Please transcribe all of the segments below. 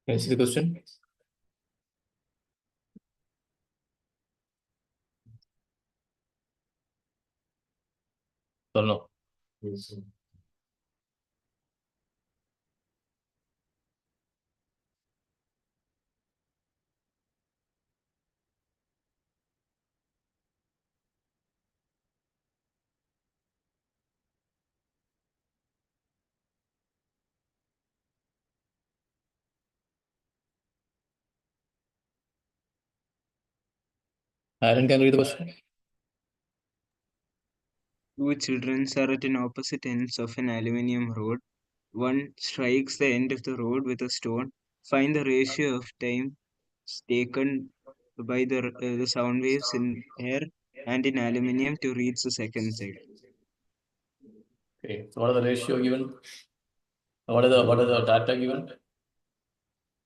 Can you see the question? Or no? Yes. Aaron can read the question. Two children are at an opposite ends of an aluminium rod. One strikes the end of the rod with a stone. Find the ratio of time taken by the sound waves in air and in aluminium to reach the second side. Okay. So what are the ratio given? What are the data given?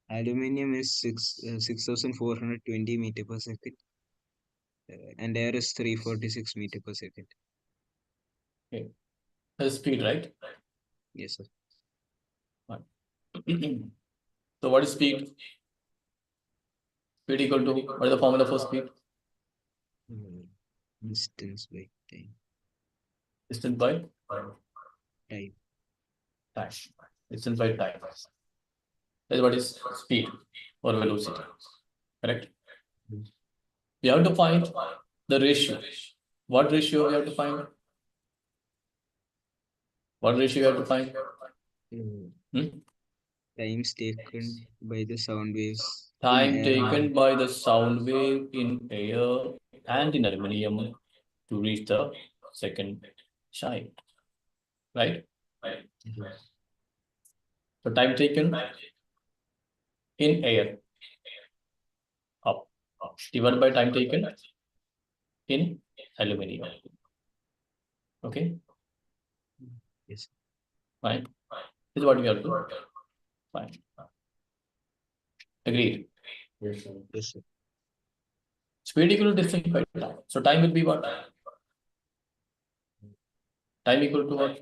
Aluminium is 6,420 meter per second, and air is 346 meter per second. Okay. The speed, right? Yes, sir. So what is speed? Speed equal to, what is the formula for speed? Distance by time. Distance by Time. time. Distance by time. That is what is speed or velocity. Correct? We have to find the ratio. What ratio we have to find? What ratio we have to find? Times taken by the sound waves. Time taken by the sound wave in air and in aluminium to reach the second side. Right? So time taken in air up divided by time taken in aluminium. Okay? Yes. Fine. This is what we have to find. Agreed. Yes, sir. Yes, sir. Speed equal to distance by time. So time will be what? Time equal to what?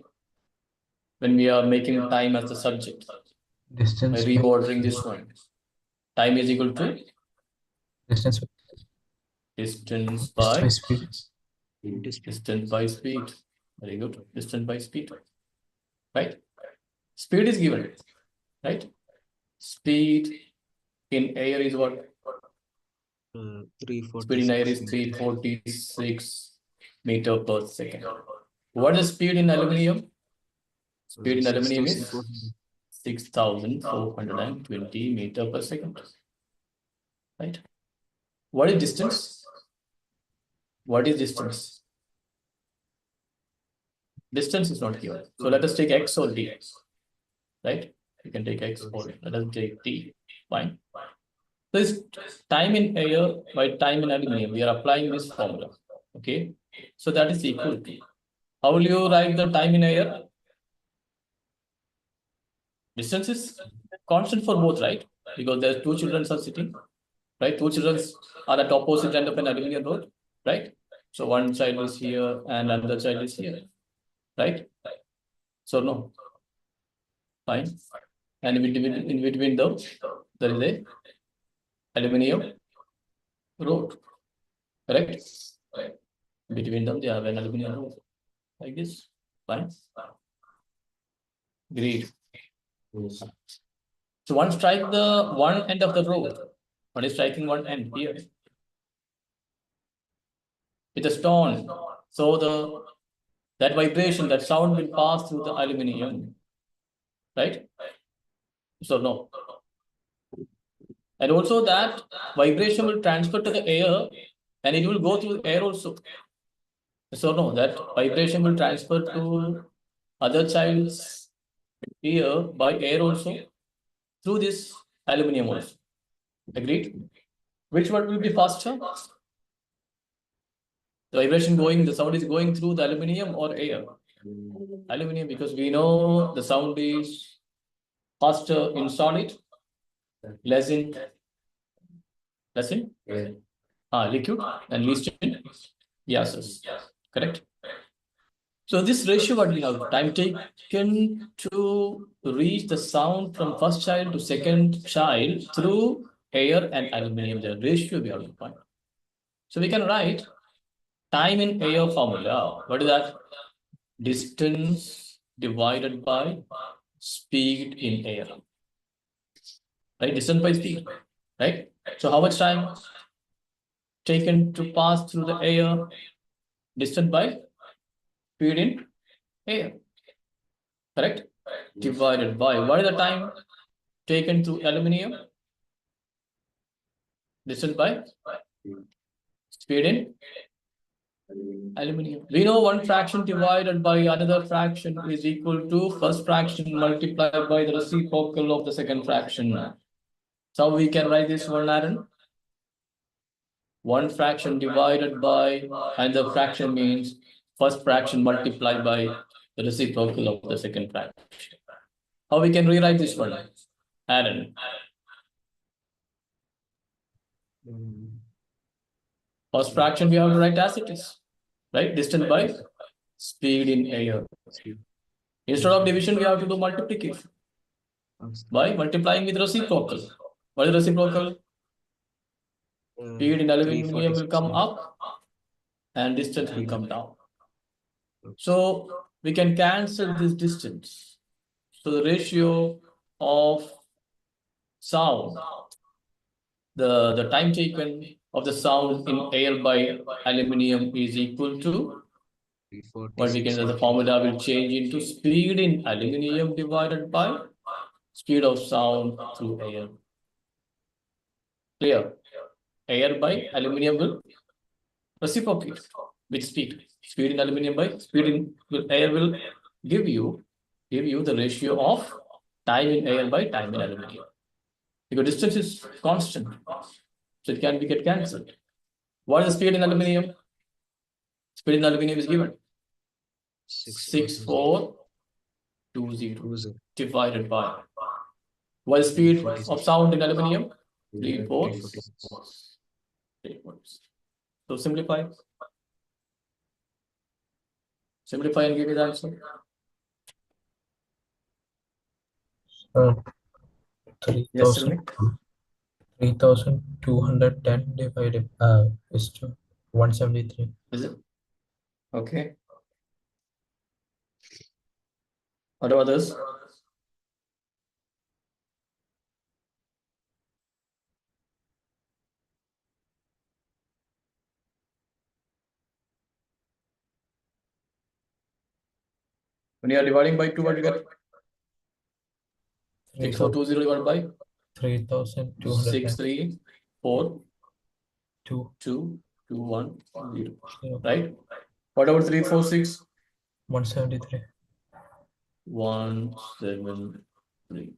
When we are making time as the subject. Distance. By reordering this one. Time is equal to Distance. distance by speed. Distance by speed. Very good. Distance by speed. Right? Speed is given. Right? Speed in air is what? 346. Speed in air is 346 meter per second. What is speed in aluminium? Speed in aluminium is 6,420 meter per second. Right? What is distance? What is distance? Distance is not given. So let us take x or d. Right? You can take x or let us take t. Fine. So this time in air by time in aluminium, we are applying this formula. Okay. So that is equal to. How will you write the time in air? Distance is constant for both, right? Because there are two children are sitting, right? Two children are at opposite end of an aluminium rod, right? So one child is here and another child is here, right? So no. Fine. And in between them, there is a aluminium rod, correct? Between them, they have an aluminium rod, like this. Fine. Agreed. So one strike the one end of the rod. One is striking one end here with a stone. So that vibration, that sound will pass through the aluminium, right? So no. And also that vibration will transfer to the air and it will go through air also. So no, that vibration will transfer to other child's ear by air also through this aluminium also. Agreed? Which one will be faster? The vibration going, the sound is going through the aluminium or air? Aluminium, because we know the sound is faster in solid, less in liquid, and least in gases. Correct? So this ratio, what we have, time taken to reach the sound from first child to second child through air and aluminum, the ratio we have to find. So we can write time in air formula. What is that? Distance divided by speed in air. Right? Distance by speed. Right? So how much time taken to pass through the air? Distance by speed in air. Correct? Divided by what is the time taken to aluminum? Distance by speed in aluminum. We know one fraction divided by another fraction is equal to first fraction multiplied by the reciprocal of the second fraction. So we can write this one, Aaron. One fraction divided by another fraction means first fraction multiplied by the reciprocal of the second fraction. How we can rewrite this one, Aaron? First fraction we have to write as it is, right? Distance by speed in air. Instead of division, we have to do multiplication by multiplying with reciprocal. What is reciprocal? Speed in aluminum will come up and distance will come down. So we can cancel this distance. So the ratio of sound, the time taken of the sound in air by aluminum is equal to what we can say, the formula will change into speed in aluminum divided by speed of sound through air. Clear? Air by aluminum will reciprocate with speed. Speed in aluminum by speed in air will give you the ratio of time in air by time in aluminum. Because distance is constant, so it can be get cancelled. What is the speed in aluminum? Speed in aluminum is given 6420 divided by what is speed of sound in aluminum? 3446. So simplify and give me the answer. 3,210 divided is to 173. Is it? Okay. What about others? When you are dividing by 2, what you get? 6420 divided by 3,200. 634 2. 221 right? What about 346? 173. 173.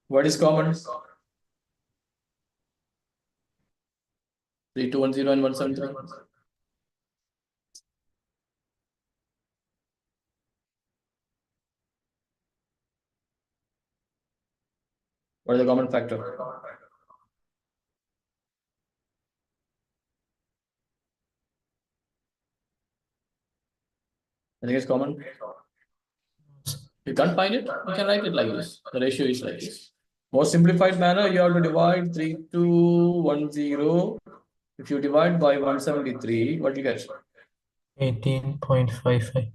What is common? 3210 and 173. What is the common factor? I think it's common. You can't find it, you can write it like this. The ratio is like this. More simplified manner, you have to divide 3210. If you divide by 173, what do you get? 18.55.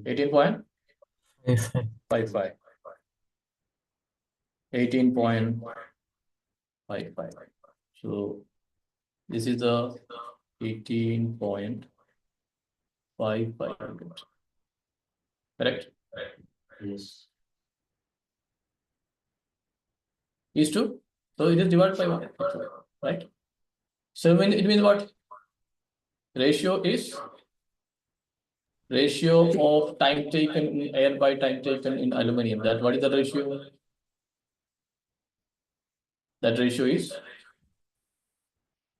18.55. 18.55. So this is the 18.55. Correct? Yes. Is 2. So it is divided by 1, right? So when it means what? Ratio is ratio of time taken in air by time taken in aluminum. That what is the ratio? That ratio is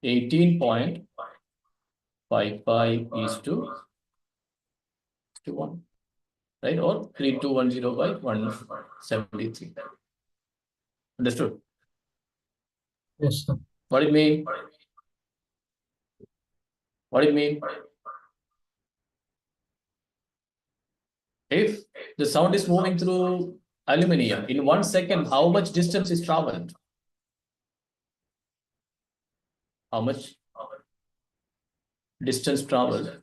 18.55 is to 1, right? Or 3210 by 173. Understood? Yes, sir. What it mean? What it mean? If the sound is moving through aluminum, in 1 second, how much distance is traveled? How much distance traveled?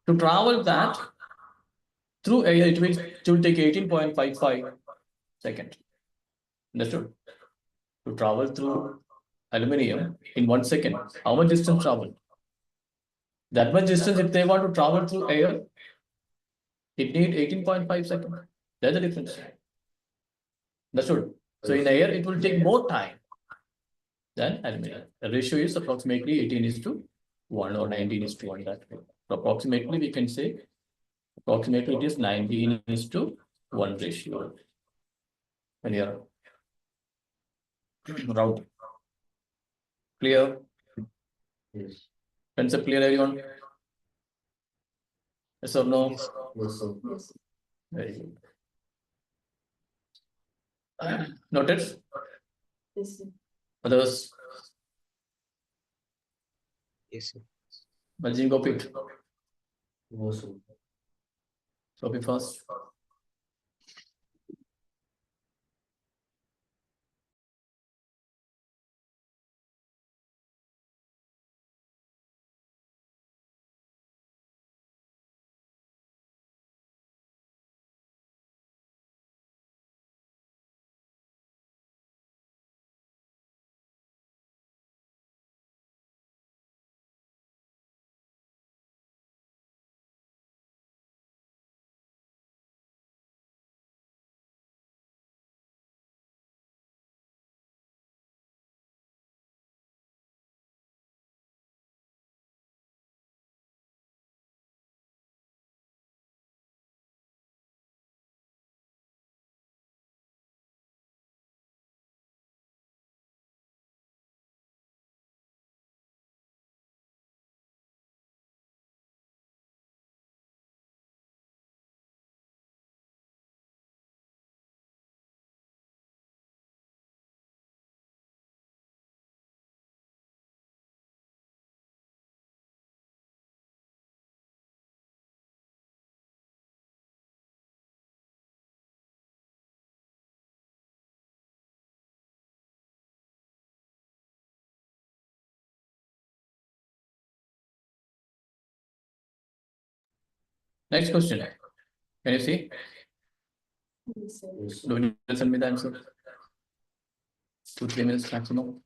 To travel that through air, it will take 18.55 seconds. Understood? To travel through aluminum in 1 second, how much distance traveled? That much distance, if they want to travel through air, it need 18.5 seconds. That's the difference. Understood? So in air, it will take more time than aluminum. The ratio is approximately 18 is to 1 or 19 is to 1. That way. So approximately, we can say approximately it is 19 is to 1 ratio. When you are routing. Clear? Yes. Concept clear, everyone? Yes or no? Yes. Yes, sir. Very good. Noted? Yes, sir. Others? Yes, sir. Majin copy. No, sir. Copy first. Next question. Can you see? Yes, sir. Yes, sir. Do you need to send me the answer? 2-3 minutes maximum.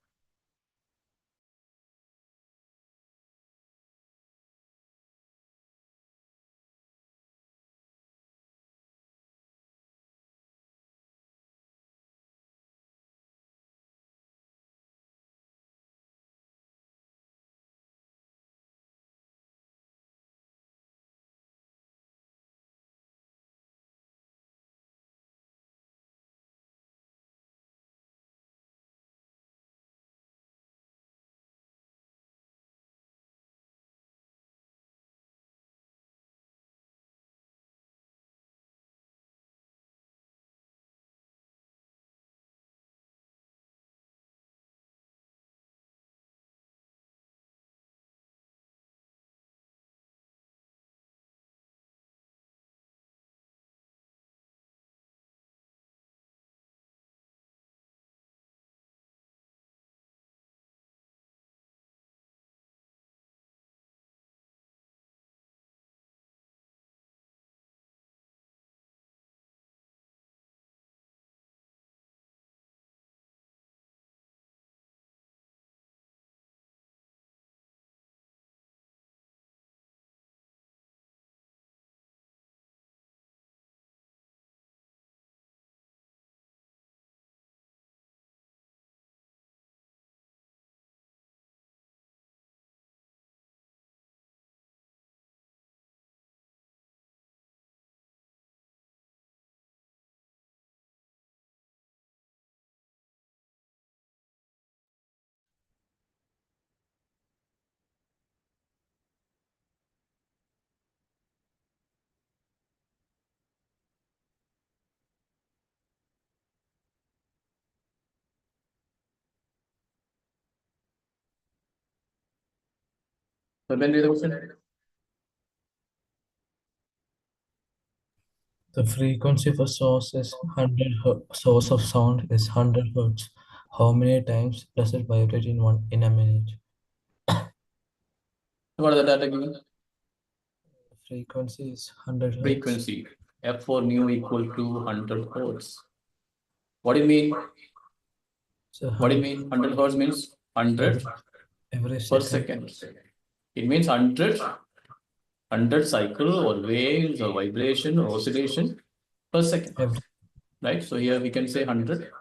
So when read the question? The frequency of a source is 100 source of sound is 100 hertz. How many times does it vibrate in a minute? What are the data given? Frequency is 100 hertz. Frequency f for nu equal to 100 hertz. What do you mean? So What do you mean? 100 hertz means 100 every per second. second. It means 100 cycle or waves or vibration or oscillation per second. Every, Right? So here we can say 100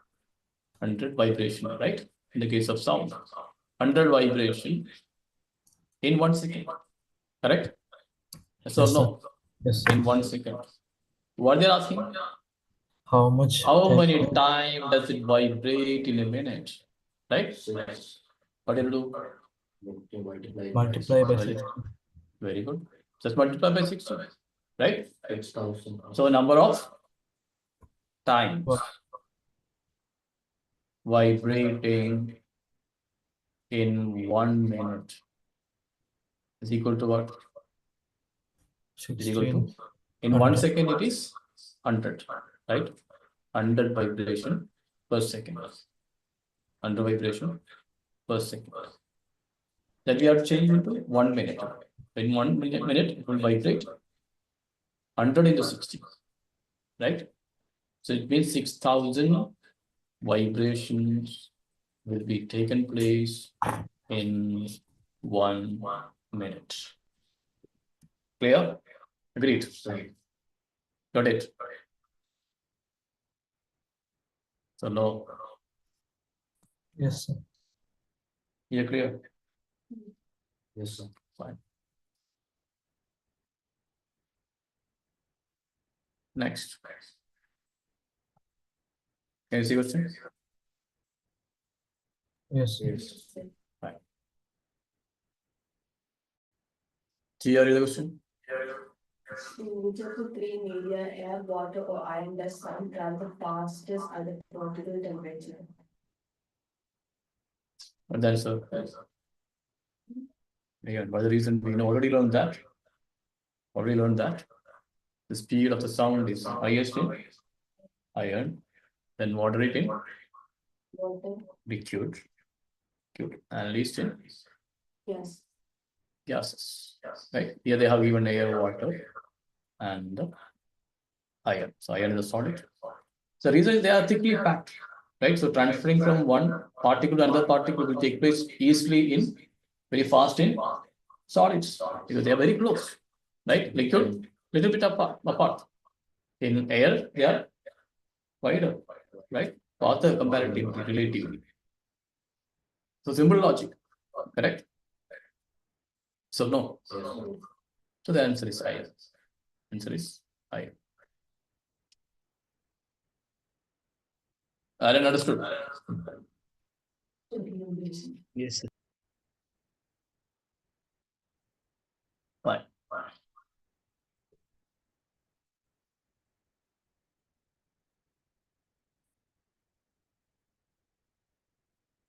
vibration, right? In the case of sound, 100 vibration in 1 second. Correct? Yes or Yes, sir. no? Yes, sir. In 1 second. What they're asking? How much How time- many time does it vibrate in a minute? Right? 6 What do you do? multiply by Very 6? Very good. Just multiply by 60. Right? 6,000. So number of times What? vibrating in 1 minute is equal to what? Is equal to 16. in 1 100. second it is 100, right? 100 vibration per second. 100 vibration per second. That we have to change into 1 minute. In 1 minute it will vibrate 100 into 60, right? So it means 6,000 vibrations will be taken place in 1 minute. Clear? Agreed. Got it. So no, Yes, sir. you're clear. Yes, sir. Fine. Next. Can you see question? Yes, sir. Yes, sir. G, are you the question? Which of the three media, air, water, or iron does sound travel the fastest at the particle temperature? But that is again, by the reason we already learned that. The speed of the sound is highest in iron, then moderate in Water, liquid, and least in yes. gases. Right? Here they have given air, water, and iron. So iron is a solid. So the reason is they are thickly packed, right? So transferring from one particle to another particle will take place easily in very fast in solids because they are very close, right? Liquid little bit apart. In air they are wider, right? Farther comparatively, relatively. So simple logic, correct? So no. So the answer is iron. Answer is iron. Iron understood. Yes, sir. Fine.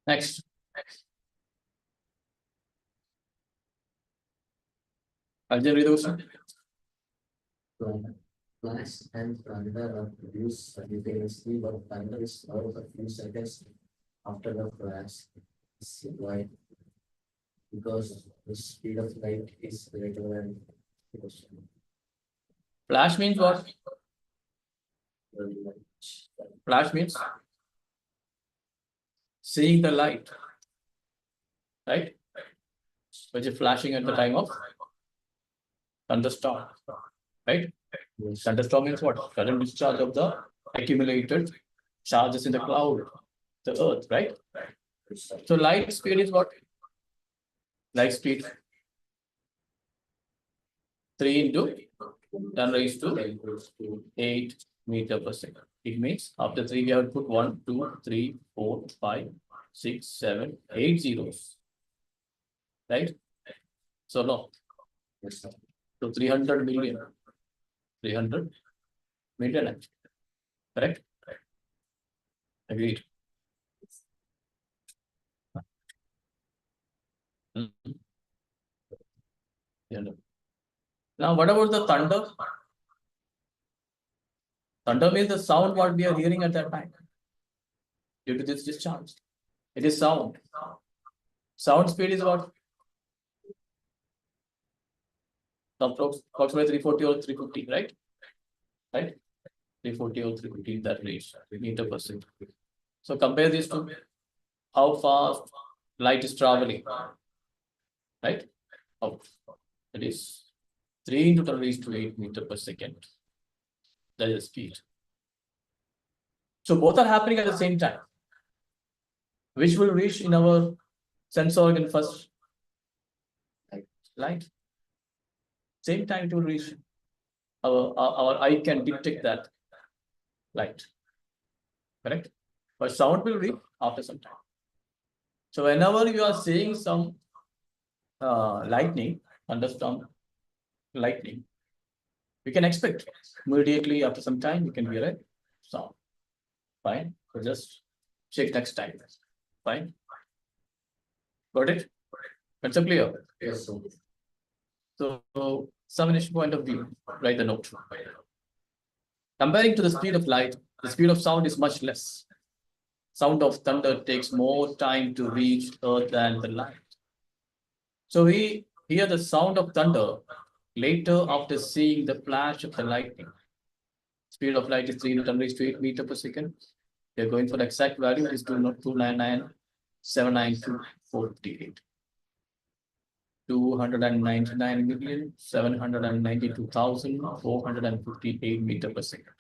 Next. I'll just read the question. Flash and thunder are produced simultaneously, but thunder is out a few seconds after the flash. Why? Because the speed of light is greater than Flash means what? the light. Flash means seeing the light, right? Which is flashing at the time of thunderstorm, right? Yes. Thunderstorm means what? Sudden discharge of the accumulated charges in the cloud, the earth, right? So light speed is what? Light speed 3 into 10 raised to 8 meter per second. It means after 3 we have to put 1, 2, 3, 4, 5, 6, 7, 8 zeros. Right? So no. Yes, sir. So 300 million. 300 million actually. Correct? Agreed. Yeah, no. Now what about the thunder? Thunder means the sound what we are hearing at that time. Due to this discharge. It is sound. Sound speed is what? Approximately 340 or 350, right? Right? 340 or 350 that range, meter per second. So compare these two. How fast light is traveling, right? How it is 3 into 10 raised to 8 meter per second. That is the speed. So both are happening at the same time. Which will reach in our sense organ first? Light. Same time it will reach. Our eye can detect that light. Correct? But sound will reach after some time. So whenever you are seeing some lightning, thunderstorm, lightning, we can expect immediately after some time you can hear a sound. Fine. So just check next time. Fine. Got it? Concept clear? Yes, sir. So summation point of view, write the note. Comparing to the speed of light, the speed of sound is much less. Sound of thunder takes more time to reach earth than the light. So we hear the sound of thunder later after seeing the flash of the lightning. Speed of light is 3 into 10 raised to 8 meter per second. We are going for the exact value, it is 299,792,458. 299,792,458 meter per second.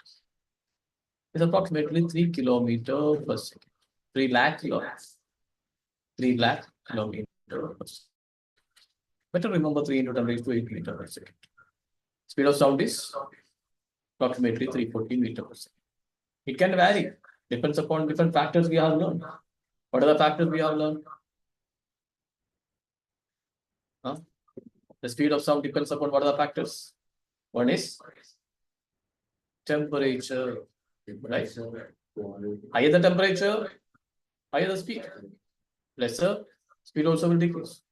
It's approximately 3 kilometer per second. 3 lakh kilometers. 3 lakh kilometer per second. Better remember 3 into 10 raised to 8 meter per second. Speed of sound is approximately 340 meter per second. It can vary, depends upon different factors we have learned. What are the factors we have learned? The speed of sound depends upon what are the factors? One is temperature, right? Higher the temperature, higher the speed. Lesser, speed also will decrease.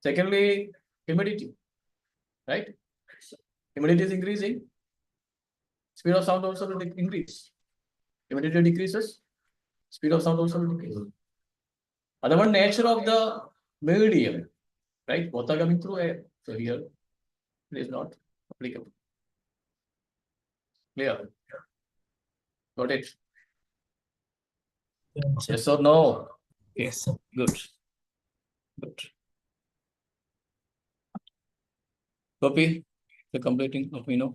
Secondly, humidity, right? Humidity is increasing, speed of sound also will increase. Humidity decreases, speed of sound also will decrease. Other one, nature of the medium, right? Both are coming through air. So here it is not applicable. Clear? Got it? Yes or no? Yes. Good. Good. Copy the completing of me know.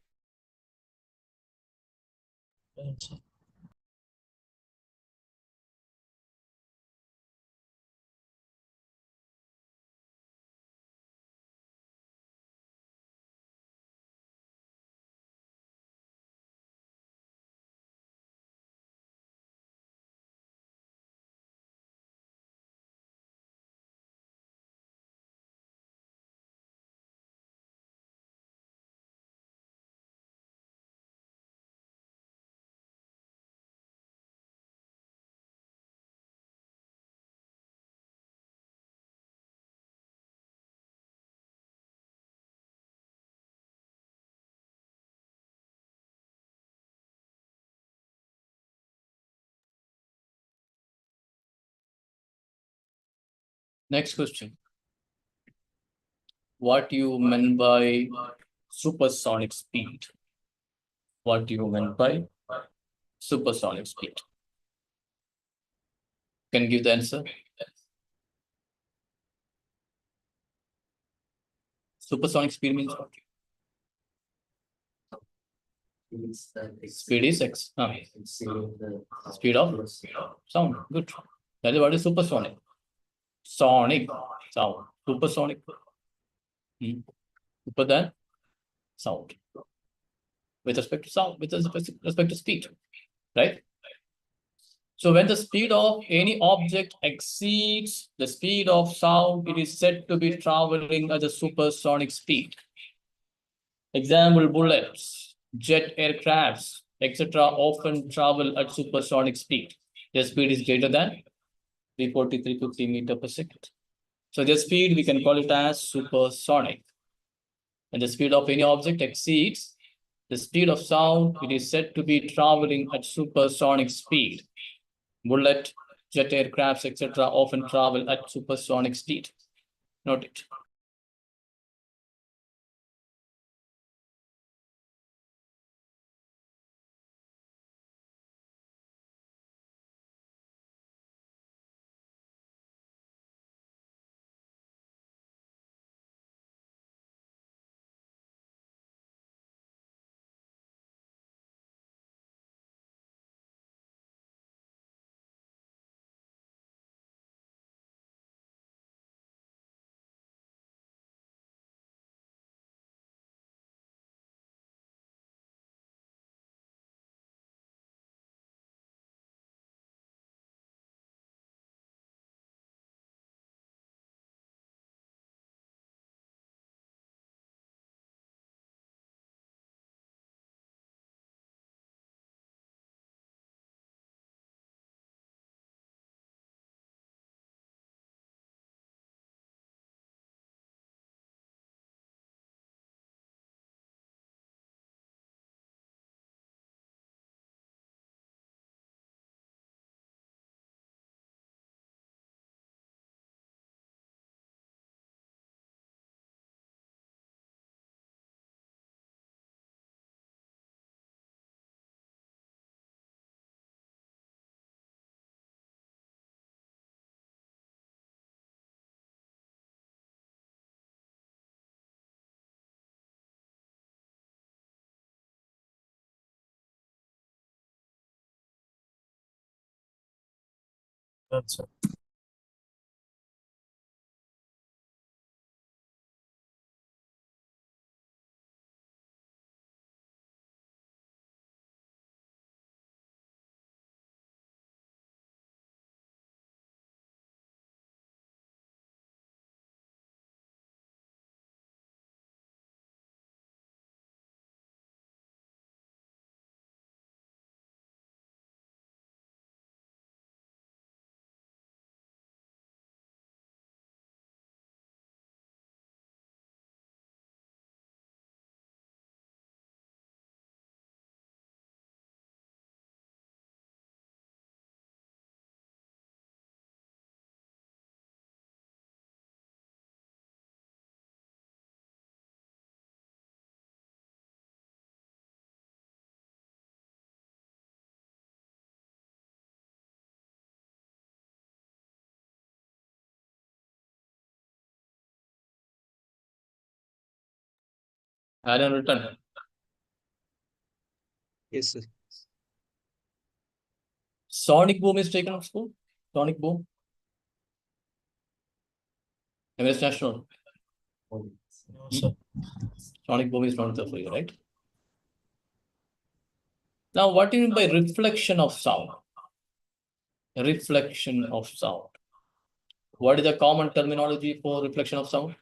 Next question. What you meant by supersonic speed? What do you meant by supersonic speed? Can you give the answer? Supersonic speed means what? It's the Speed is X. exceeding the Speed of sound. Good. That is what is supersonic. Sonic sound. Supersonic. Super than sound. With respect to sound, with respect to speed. Right? So when the speed of any object exceeds the speed of sound, it is said to be traveling at a supersonic speed. Example, bullets, jet aircrafts, etc. often travel at supersonic speed. Their speed is greater than 340, 350 meter per second. So their speed, we can call it as supersonic. And the speed of any object exceeds the speed of sound, it is said to be traveling at supersonic speed. Bullet, jet aircrafts, etc. often travel at supersonic speed. Note it. That's it. Alan written. Yes, sir. Sonic boom is taken off school. Sonic boom. MS National. Sonic boom is not there for you, right? Now, what do you mean by reflection of sound? Reflection of sound. What is the common terminology for reflection of sound?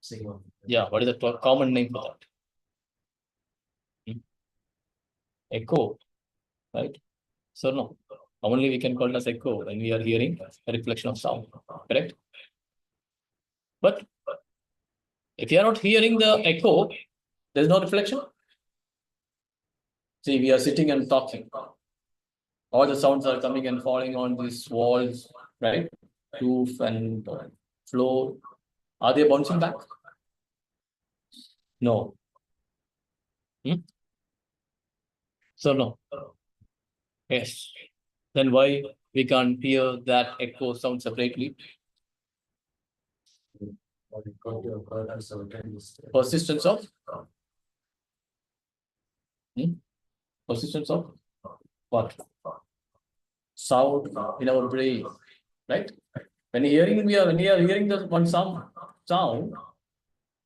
Signal. Yeah, what is the common name for that? Echo, right? So no, only we can call it as echo when we are hearing a reflection of sound, correct? But if you are not hearing the echo, there is no reflection. See, we are sitting and talking. All the sounds are coming and falling on these walls, right? Roof and floor. Are they bouncing back? No. So no. Yes. Then why we can't hear that echo sound separately? What it got to occur at certain distance. Persistence of persistence of what? Sound in our brain, right? When we are hearing the one sound,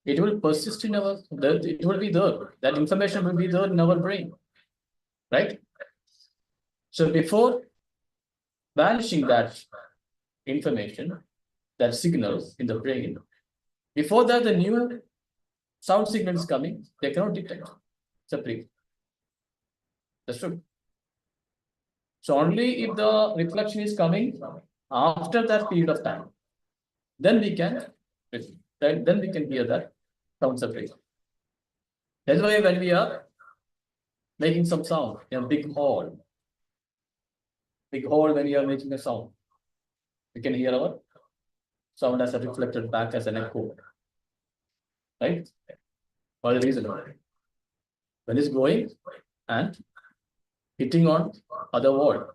it will persist in our, it will be there. That information will be there in our brain, right? So before vanishing that information, that signal in the brain, before that the new sound signal is coming, they cannot detect separately. That's true. So only if the reflection is coming after that period of time, then we can hear that Sound separation. That's why when we are making some sound in a big hall, when you are making a sound, we can hear our sound as a reflected back as an echo, right? For the reason when it's going and hitting on other wall,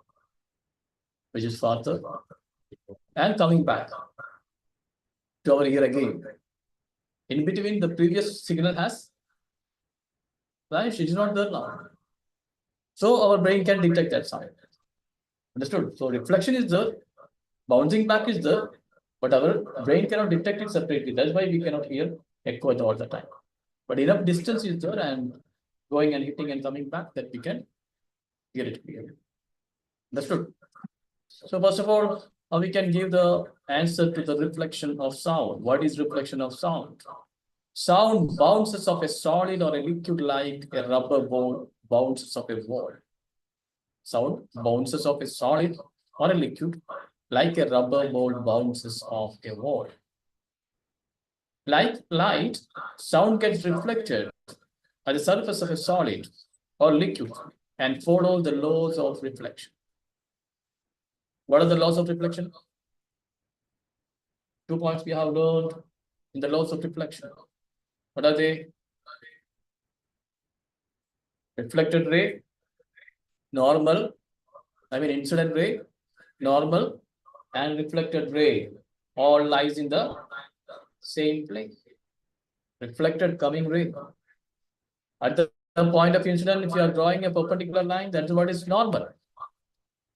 which is farther, and coming back to our ear again. In between, the previous signal has vanished. It is not there now. So our brain can detect that sound. Understood? So reflection is there, bouncing back is there, but our brain cannot detect it separately. That's why we cannot hear echo all the time. But enough distance is there and going and hitting and coming back that we can hear it clearly. Understood? So first of all, we can give the answer to the reflection of sound. What is reflection of sound? Sound bounces off a solid or a liquid like a rubber ball bounces off a wall. Sound bounces off a solid or a liquid like a rubber ball bounces off a wall. Like light, sound gets reflected at the surface of a solid or liquid and follow the laws of reflection. What are the laws of reflection? 2 points we have learned in the laws of reflection. What are they? Reflected ray, normal, incident ray, normal, and reflected ray all lies in the same plane. Reflected coming ray. At the point of incident, if you are drawing a perpendicular line, that's what is normal,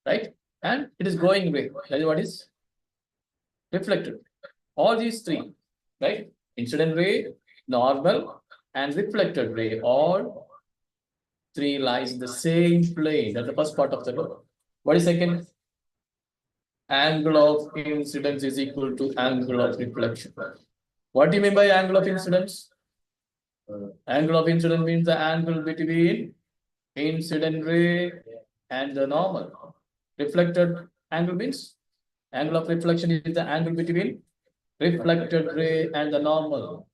right? And it is going ray. That is what is reflected. All these three, right? Incident ray, normal, and reflected ray, all three lies in the same plane. That's the first part of the law. What is second? Angle of incidence is equal to angle of reflection. What do you mean by angle of incidence? Angle of incidence means the angle between incident ray and the normal. Reflected angle means angle of reflection is the angle between reflected ray and the normal.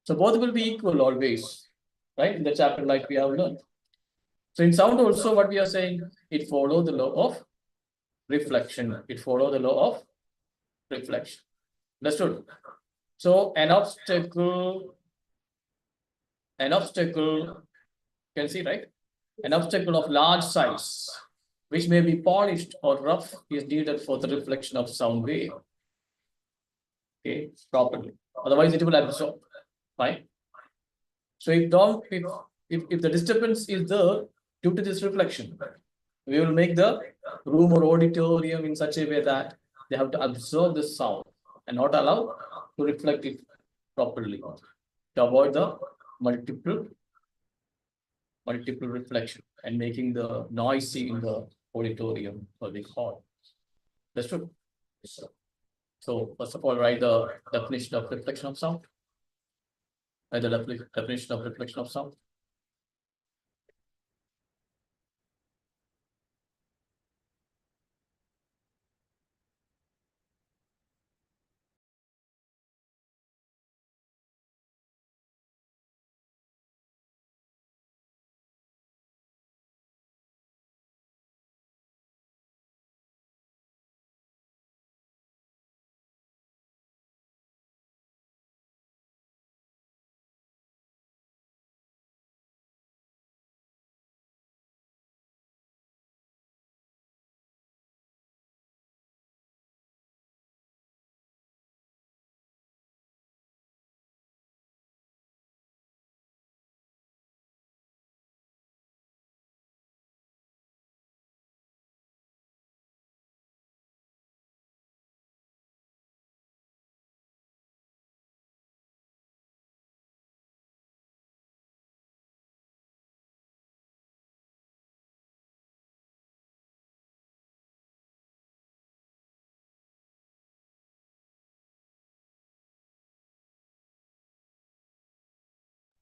So both will be equal always, right? In the chapter like we have learned. So in sound also what we are saying, it follows the law of reflection. It follows the law of reflection. Understood? So an obstacle, you can see, right? An obstacle of large size, which may be polished or rough, is needed for the reflection of sound wave. Okay, properly. Otherwise, it will absorb. Fine. So if the disturbance is there due to this reflection, we will make the room or auditorium in such a way that they have to absorb the sound and not allow to reflect it properly to avoid the multiple reflection and making the noisy in the auditorium or the hall. That's true. So first of all, write the definition of reflection of sound. Write the definition of reflection of sound.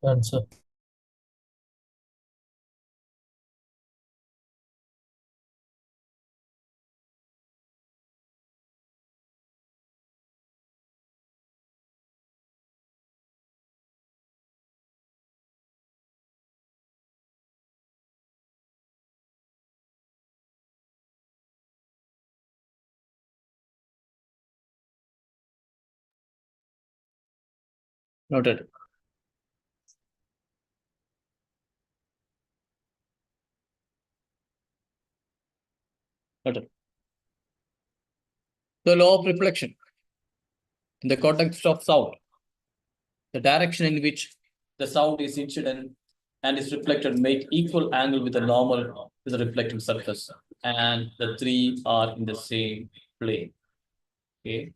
Answer. Noted. Noted. The law of reflection in the context of sound, the direction in which the sound is incident and is reflected make equal angle with the normal to the reflecting surface, and the three are in the same plane. Okay.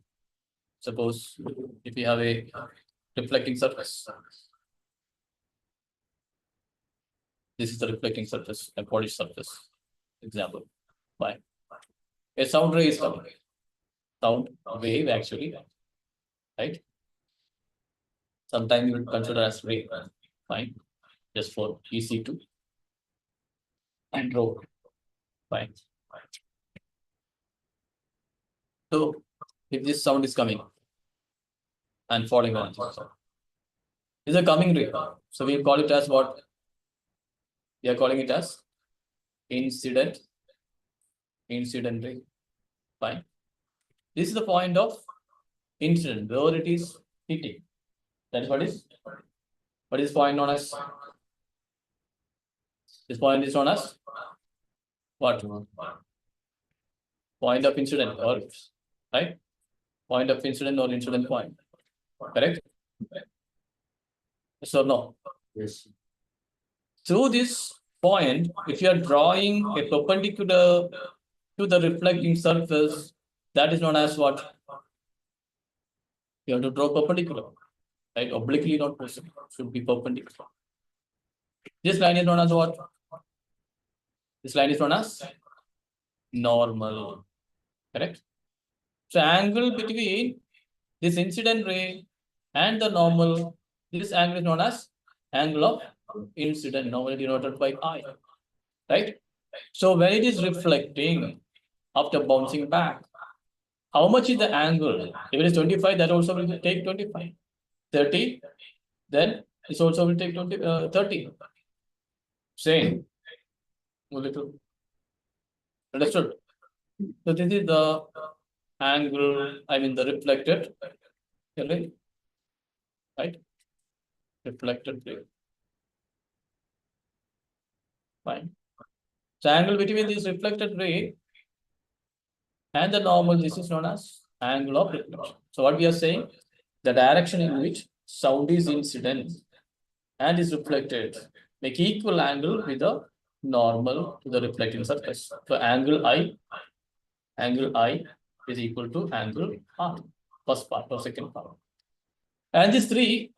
Suppose if you have a reflecting surface, this is the reflecting surface, a polished surface. Example. Fine. A sound ray is coming. Sound wave actually, right? Sometimes you would consider as ray. Fine. Just for easy to and draw. Fine. So if this sound is coming and falling on, is a coming ray. So we call it as what? We are calling it as incident ray. Fine. This is the point of incident where it is hitting. That is what is point known as? This point is known as what? Point of incident, or right? Point of incident or incident point. Correct? Yes or no? Yes. Through this point, if you are drawing a perpendicular to the reflecting surface, that is known as what? You have to draw perpendicular, right? Obliquely, not possible. Should be perpendicular. This line is known as what? This line is known as normal. Correct? So angle between this incident ray and the normal, this angle is known as angle of incident, normally denoted by I. Right? So when it is reflecting after bouncing back, how much is the angle? If it is 25, that also will take 25. 30, then this also will take 30. Same. A little. Understood? So this is the angle, I mean the reflected, right? Reflected ray. Fine. So angle between this reflected ray and the normal, this is known as angle of reflection. So what we are saying, the direction in which sound is incident and is reflected make equal angle with the normal to the reflecting surface. So angle I is equal to angle R, first part or second part. And these three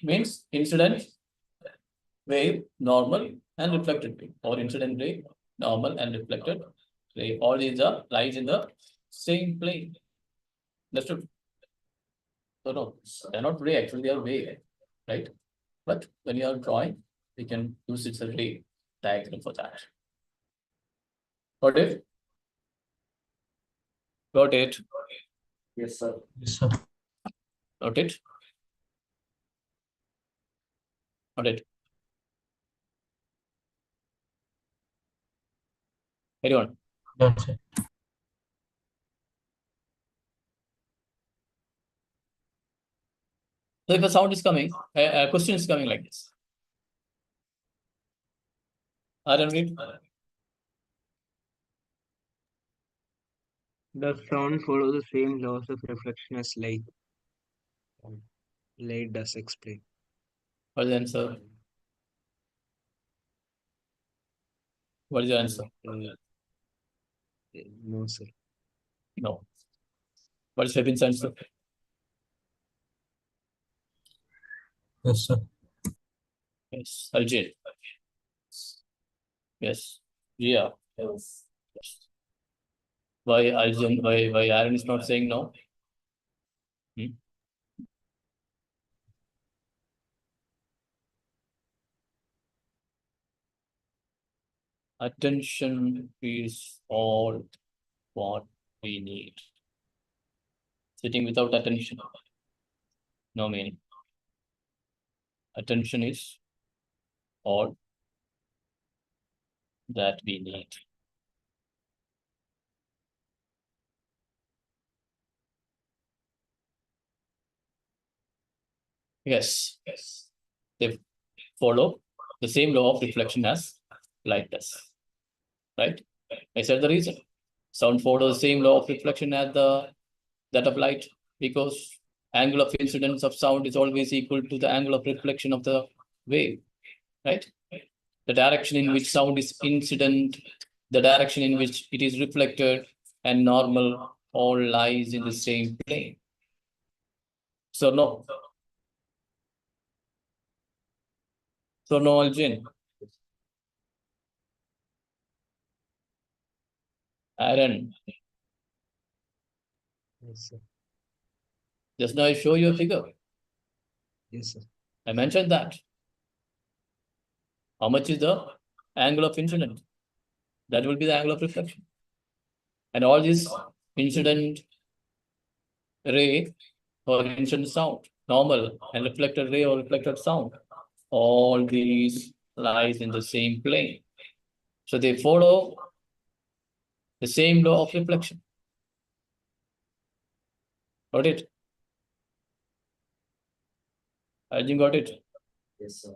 means incident, wave, normal, and reflected ray, or incident ray, normal, and reflected ray. All these are lies in the same plane. Understood? So no, they're not ray, actually they are wave, right? But when you are drawing, we can use it as a ray diagram for that. Got it? Got it? Yes, sir. Yes, sir. Got it? Got it? Anyone? That's it. So if a sound is coming, a question is coming like this. Read. Does sound follow the same laws of reflection as light? Light does explain. What is the answer? What is your answer? No, sir. No. What is Febin's answer? Yes, sir. Yes. Aljit. Yes. Yeah. Yes. Why Arjun? Why Aaron is not saying no? Attention is all what we need. Sitting without attention, no meaning. Attention is all that we need. Yes. They follow the same law of reflection as light does. Right? I said the reason. Sound follows the same law of reflection as that of light, because angle of incidence of sound is always equal to the angle of reflection of the wave. Right? The direction in which sound is incident, the direction in which it is reflected, and normal all lies in the same plane. So no. So no, Aljin. Aaron, Yes, sir. just now I show you a figure. Yes, sir. I mentioned that. How much is the angle of incident? That will be the angle of reflection. And all this incident ray or incident sound, normal and reflected ray or reflected sound, all these lies in the same plane. So they follow the same law of reflection. Got it? Arjun got it? Yes, sir.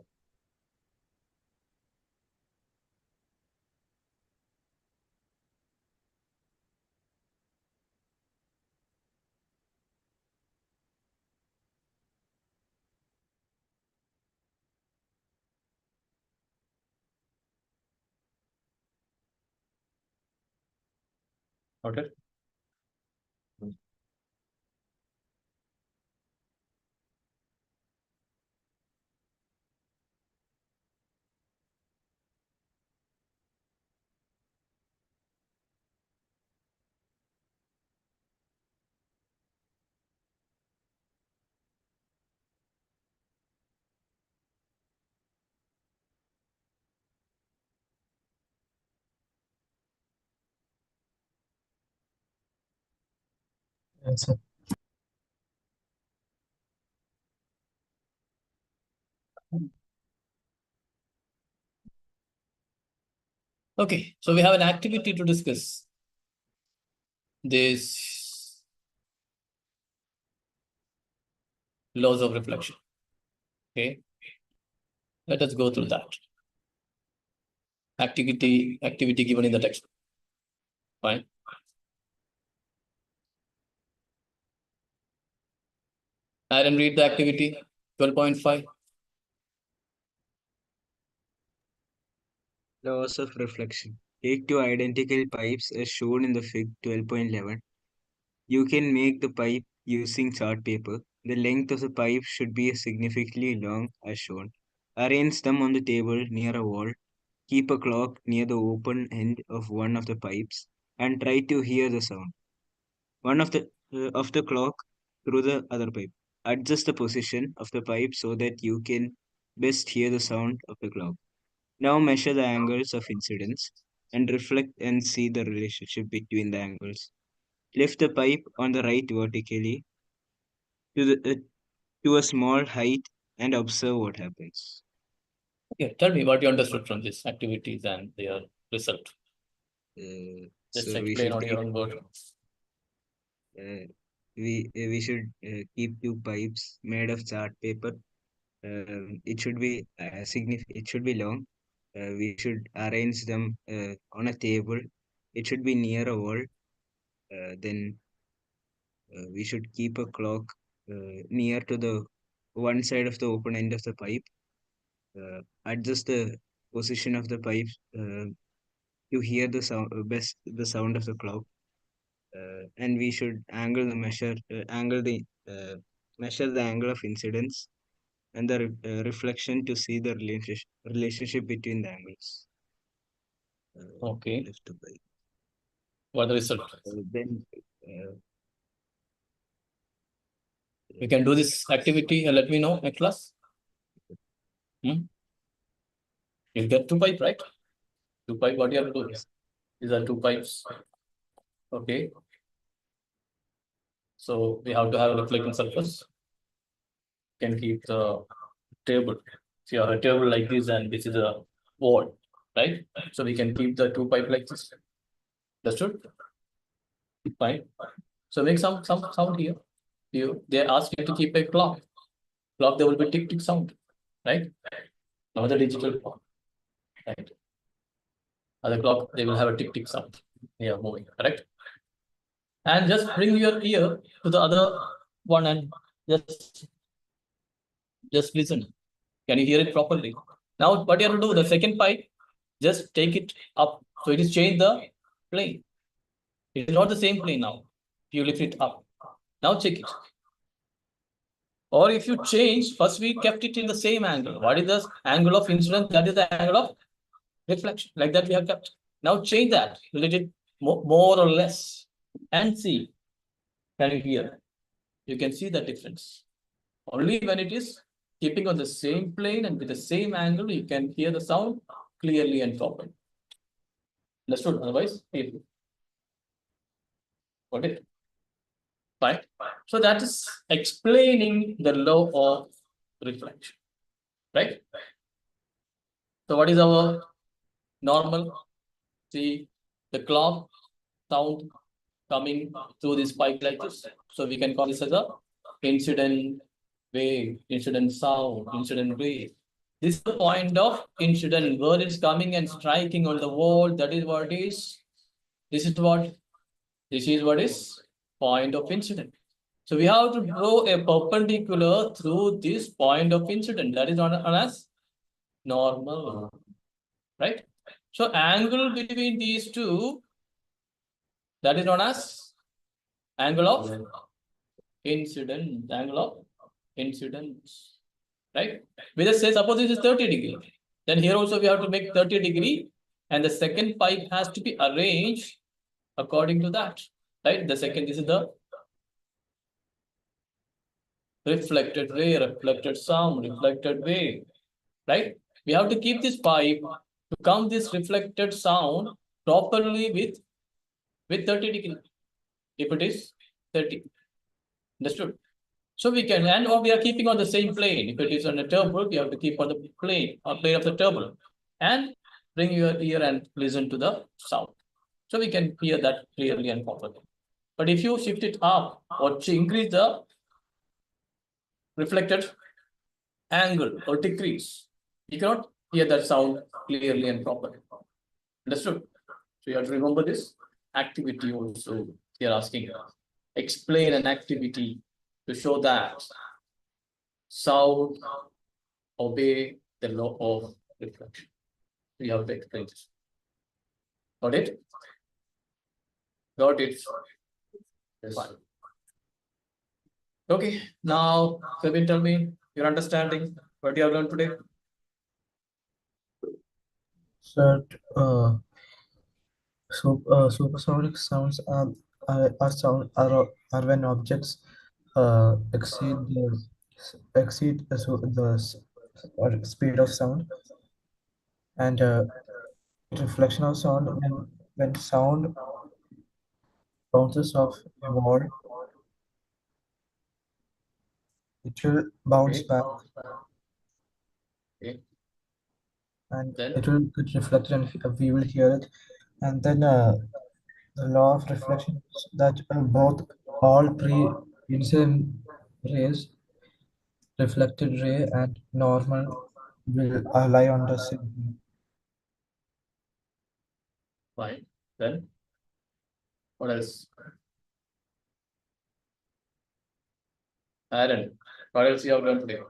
Got it? Yes, sir. Okay, so we have an activity to discuss. This laws of reflection. Okay, let us go through that. Activity given in the text. Fine. Aaron, read the activity 12.5. Laws of reflection. Take two identical pipes as shown in the fig 12.11. You can make the pipe using chart paper. The length of the pipe should be significantly long as shown. Arrange them on the table near a wall. Keep a clock near the open end of one of the pipes and try to hear the sound. One of the clock through the other pipe. Adjust the position of the pipe so that you can best hear the sound of the clock. Now measure the angles of incidence and reflect and see the relationship between the angles. Lift the pipe on the right vertically to a small height and observe what happens. Okay, tell me what you understood from these activities and their result. Just So we explain should on your keep own word. we should keep two pipes made of chart paper. It should be it should be long. We should arrange them on a table. It should be near a wall. Then we should keep a clock near to the one side of the open end of the pipe. Adjust the position of the pipe to hear the sound best the sound of the clock. And we should measure the angle of incidence and the reflection to see the relationship between the angles. Okay. Lift the pipe. What the result? Then You can do this activity and let me know next class. You get two pipe, right? Two pipe, what you have to do? These are two pipes. Okay. So we have to have a reflecting surface. Can keep the table. So you have a table like this and this is a wall, right? So we can keep the two pipe like this. Understood? Fine. So make some sound here. They ask you to keep a clock. clock there will be tick tick sound, right? Another digital clock, right? Other clock they will have a tick tick sound. Yeah, moving, correct? And just bring your ear to the other one and just listen. Can you hear it properly? Now, what you have to do, the second pipe, just take it up. So it is changed the plane. It is not the same plane now. You lift it up. Now check it. Or if you change, first we kept it in the same angle. What is the angle of incidence? That is the angle of reflection. Like that we have kept. Now change that, let it more or less, and see. Can you hear? You can see the difference. Only when it is keeping on the same plane and with the same angle, you can hear the sound clearly and properly. Understood? Otherwise, got it? Fine. So that is explaining the law of reflection, right? So what is our normal? See the clock sound coming through this pipe like this. So we can call this as a incident wave, incident sound, incident wave. This is the point of incident where it's coming and striking on the wall. That is what is. This is what is point of incident. So we have to draw a perpendicular through this point of incident. That is known as normal, right? So angle between these two, that is known as angle of incidence, angle of incidence, right? We just say suppose this is 30 degree, then here also we have to make 30 degree, and the second pipe has to be arranged according to that, right? The second, this is the reflected ray, reflected sound, reflected wave, right? We have to keep this pipe to come this reflected sound properly with 30 degree, if it is 30. Understood? So we can, and or we are keeping on the same plane. If it is on a turbine, we have to keep on the plane or plane of the turbine, and bring your ear and listen to the sound. So we can hear that clearly and properly. But if you shift it up or increase the reflected angle or decrease, you cannot hear that sound clearly and properly. Understood? So you have to remember this activity also. They are asking, explain an activity to show that sound obey the law of reflection. We have to explain this. Got it? Got it. Fine. Okay, now Kevin, tell me your understanding. What you have learned today? Sir, supersonic sounds are when objects exceed the speed of sound, and reflection of sound when sound bounces off a wall, it will bounce Okay. back Okay. and Then it will get reflected and we will hear it. And then the law of reflection is that both all pre-incident rays, reflected ray and normal, will lie on the same. fine. Then what else? Aaron, what else you have learned today?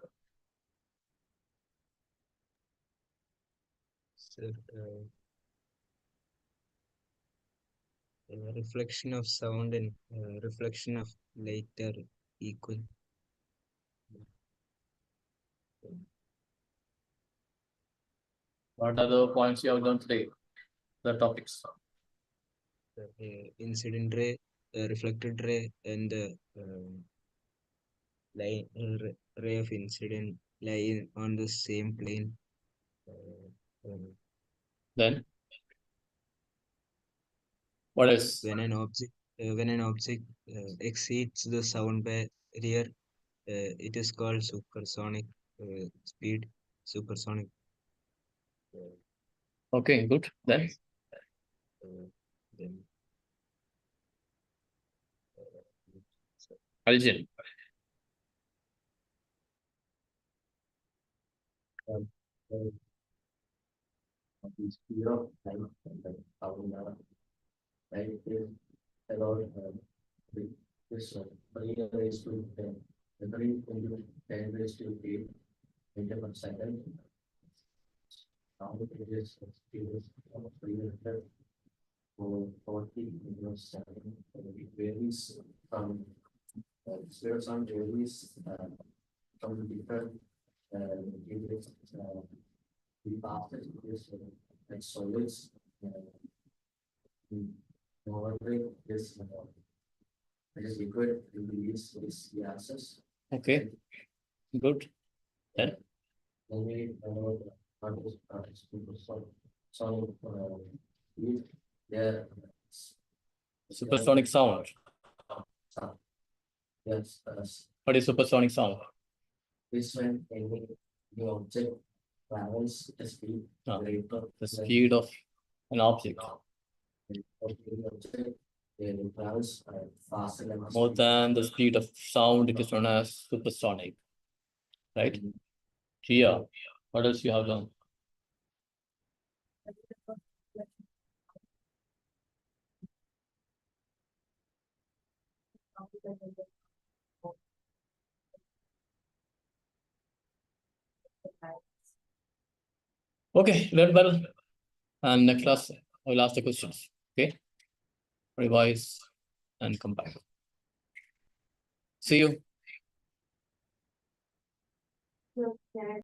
Sir, reflection of sound and reflection of light are equal. What are the points you have learned today? The topics. Incident ray, reflected ray, and the ray of incident lie on the same plane. Then what else? When an object exceeds the sound barrier, it is called supersonic speed. Supersonic. Okay, good. Then Then Aljin. the speed of light and the sound, right, is about this 3 raised to 10, the 3 into 10 raised to 8 meter per second. Now it is speed of 300 or 40 into 7. It varies from speed of sound varies from different materials. The fastest is like solids. Moderate is liquid release is gases. Okay, good. Then, Only so there supersonic sound. yes, What is supersonic sound? this when any new object travels the speed Ah, greater The speed of an object of the object, it travels faster than the more speed. than the speed of sound, it is known as supersonic, right? Here, what else you have done? Okay, learn well. And next class, I will ask the questions. Okay, revise and come back. See you.